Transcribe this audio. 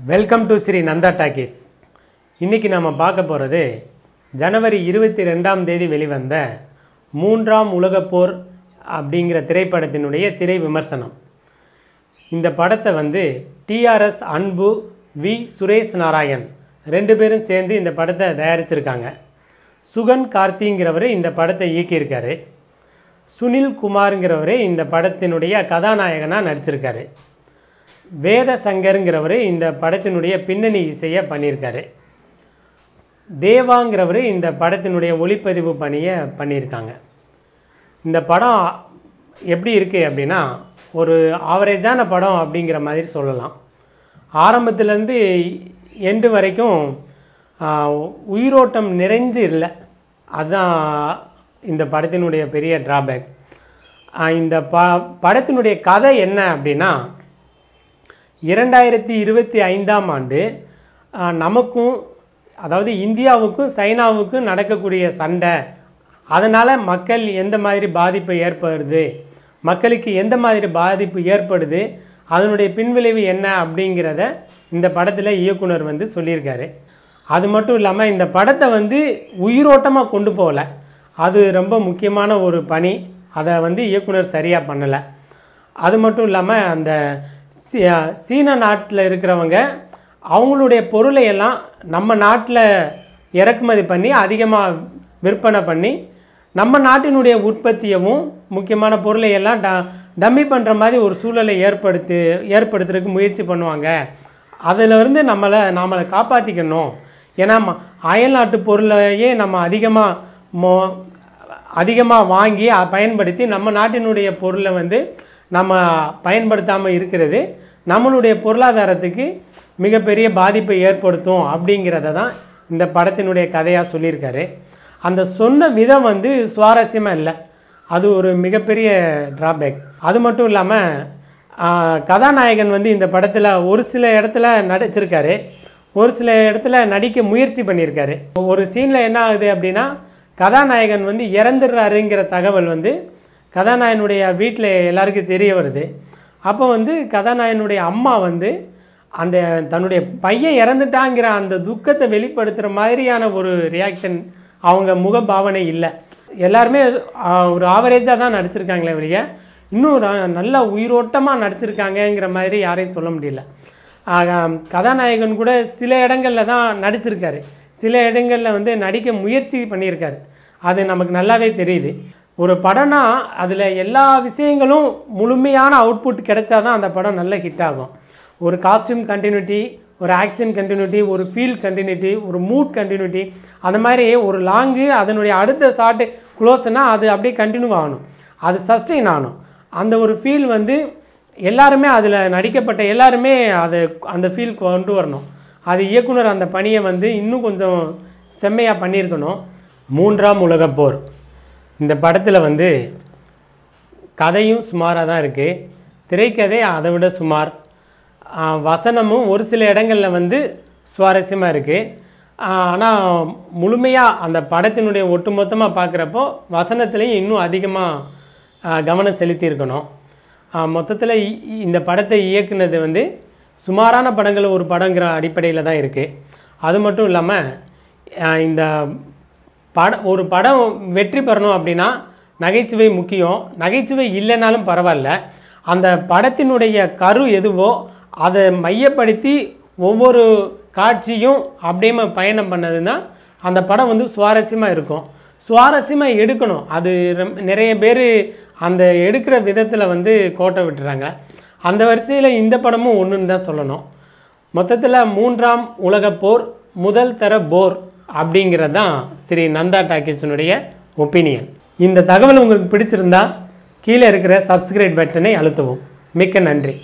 Welcome to Shri Nanda talkies. இன்றைக்கி நம்ம பார்க்க போகிறது ஜனவரி 22ஆம் தேதி வெளிவந்த 3ஆம் உலகப் போர் அப்படிங்கிற திரைப்படத்தினுடைய திரை விமர்சனம். இந்த படத்தை டிஆர்எஸ் அன்பு, வி சுரேஷ் நாராயண் ரெண்டு பேரும் சேர்ந்து இந்த படத்தை தயாரிச்சிருக்காங்க. சுகன் கார்த்திங்கிறவர் இந்த படத்தை இயக்கியிருக்காரு. சுனில் குமாருங்கிறவர் இந்த படத்தினுடைய கதாநாயகனாக நடிச்சிருக்காரு. வேத சங்கருங்கிறவர் இந்த படத்தினுடைய பின்னணி இசையை பண்ணியிருக்காரு. தேவாங்கிறவர் இந்த படத்தினுடைய ஒளிப்பதிவு பணியை பண்ணியிருக்காங்க. இந்த படம் எப்படி இருக்குது அப்படின்னா, ஒரு ஆவரேஜான படம் அப்படிங்கிற மாதிரி சொல்லலாம். ஆரம்பத்துலேருந்து எண்டு வரைக்கும் உயிரோட்டம் நிறைஞ்சு இல்லை. அதுதான் இந்த படத்தினுடைய பெரிய ட்ராபேக். இந்த படத்தினுடைய கதை என்ன அப்படின்னா, 2025ஆம் ஆண்டு நமக்கும், அதாவது இந்தியாவுக்கும் சைனாவுக்கும் நடக்கக்கூடிய சண்டை, அதனால் மக்கள் எந்த மாதிரி பாதிப்பு ஏற்படுது, மக்களுக்கு எந்த மாதிரி பாதிப்பு ஏற்படுது, அதனுடைய பின்விளைவு என்ன அப்படிங்கிறத இந்த படத்தில் இயக்குனர் சொல்லியிருக்காரு. அது மட்டும் இல்லாமல் இந்த படத்தை உயிரோட்டமாக கொண்டு போகலை. அது ரொம்ப முக்கியமான ஒரு பணி. அதை இயக்குனர் சரியாக பண்ணலை. அது மட்டும் இல்லாமல் அந்த சீன நாட்டில் இருக்கிறவங்க அவங்களுடைய பொருளை எல்லாம் நம்ம நாட்டில் இறக்குமதி பண்ணி அதிகமாக விற்பனை பண்ணி நம்ம நாட்டினுடைய உற்பத்தியவும் முக்கியமான பொருளை எல்லாம் டம்மி பண்ணுற மாதிரி ஒரு சூழலை ஏற்படுத்துறதுக்கு முயற்சி பண்ணுவாங்க. அதிலிருந்து நம்மளை காப்பாற்றிக்கணும். ஏன்னா அயல் நாட்டு பொருளையே நம்ம அதிகமாக வாங்கி பயன்படுத்தி நம்ம நாட்டினுடைய பொருளை நம்ம பயன்படுத்தாமல் இருக்கிறது நம்மளுடைய பொருளாதாரத்துக்கு மிகப்பெரிய பாதிப்பை ஏற்படுத்தும் அப்படிங்கிறத தான் இந்த படத்தினுடைய கதையாக சொல்லியிருக்காரு. அந்த சொன்ன விதம் சுவாரஸ்யமாக இல்லை. அது ஒரு மிகப்பெரிய ட்ராபேக். அது மட்டும் இல்லாமல் கதாநாயகன் இந்த படத்தில் ஒரு சில இடத்துல நடிச்சிருக்காரு, ஒரு சில இடத்துல நடிக்க முயற்சி பண்ணியிருக்காரு. ஒரு சீனில் என்ன ஆகுது அப்படின்னா, கதாநாயகன் இறந்துடுறாருங்கிற தகவல் கதாநாயகனுடைய வீட்டில் எல்லாருக்கும் தெரிய வருது. அப்போ கதாநாயகனுடைய அம்மா அந்த தன்னுடைய பையன் இறந்துட்டாங்கிற அந்த துக்கத்தை வெளிப்படுத்துகிற மாதிரியான ஒரு ரியாக்ஷன் அவங்க முகபாவனை இல்லை. எல்லாருமே ஒரு ஆவரேஜாக தான் நடிச்சிருக்காங்களே வழிய இன்னும் நல்ல உயிரோட்டமாக நடிச்சிருக்காங்கங்கிற மாதிரி யாரையும் சொல்ல முடியல. கதாநாயகன் கூட சில இடங்களில் தான் நடிச்சிருக்காரு, சில இடங்களில் நடிக்க முயற்சி பண்ணியிருக்காரு. அது நமக்கு நல்லாவே தெரியுது. ஒரு படம்னா அதில் எல்லா விஷயங்களும் முழுமையான அவுட்புட் கிடைச்சா தான் அந்த படம் நல்ல ஹிட் ஆகும். ஒரு காஸ்டியூம் கண்டினியூட்டி, ஒரு ஆக்ஷன் கண்டினியூட்டி, ஒரு ஃபீல் கண்டினியூட்டி, ஒரு மூட் கண்டினியூட்டி, அந்த மாதிரி ஒரு லாங்கு அதனுடைய அடுத்த ஷார்ட்டு க்ளோஸ்னால் அது அப்படியே கண்டினியூ ஆகணும், அது சஸ்டெயின் ஆகணும். அந்த ஒரு ஃபீல் எல்லாருமே அதில் நடிக்கப்பட்ட எல்லாருமே அந்த ஃபீல் கொண்டு வரணும். அது இயக்குனர் அந்த பணியை இன்னும் கொஞ்சம் செம்மையாக பண்ணியிருக்கணும். 3ஆம் உலகப் போர் இந்த படத்தில் கதையும் சுமாராக தான் இருக்குது. திரைக்கதை அதை விட சுமார். வசனமும் ஒரு சில இடங்களில் சுவாரஸ்யமாக இருக்குது. ஆனால் முழுமையாக அந்த படத்தினுடைய ஒட்டுமொத்தமாக பார்க்குறப்போ வசனத்துலேயும் இன்னும் அதிகமாக கவனம் செலுத்தியிருக்கணும். மொத்தத்தில் இந்த படத்தை இயக்குனது சுமாரான படங்கள் ஒரு படங்கிற அடிப்படையில் தான் இருக்குது. அது மட்டும் இல்லாமல் இந்த ஒரு படம் வெற்றி பெறணும் அப்படின்னா நகைச்சுவை முக்கியம். நகைச்சுவை இல்லைனாலும் பரவாயில்ல, அந்த படத்தினுடைய கரு எதுவோ அதை மையப்படுத்தி ஒவ்வொரு காட்சியும் அப்படியே பயணம் பண்ணதுன்னா அந்த படம் சுவாரஸ்யமாக இருக்கும். சுவாரஸ்யமாக எடுக்கணும். அது நிறைய பேர் அந்த எடுக்கிற விதத்தில் கோட்டை விட்டுறாங்க. அந்த வரிசையில் இந்த படமும் ஒன்றுன்னு தான் சொல்லணும். மொத்தத்தில் 3ஆம் உலகப் போர் முதல் தர போர் அப்படிங்கிறது தான் ஸ்ரீ நந்தா டாக்கீஸினுடைய ஒப்பீனியன். இந்த தகவல் உங்களுக்கு பிடிச்சிருந்தா கீழே இருக்கிற சப்ஸ்கிரைப் பட்டனை அழுத்தவும். மிக்க நன்றி.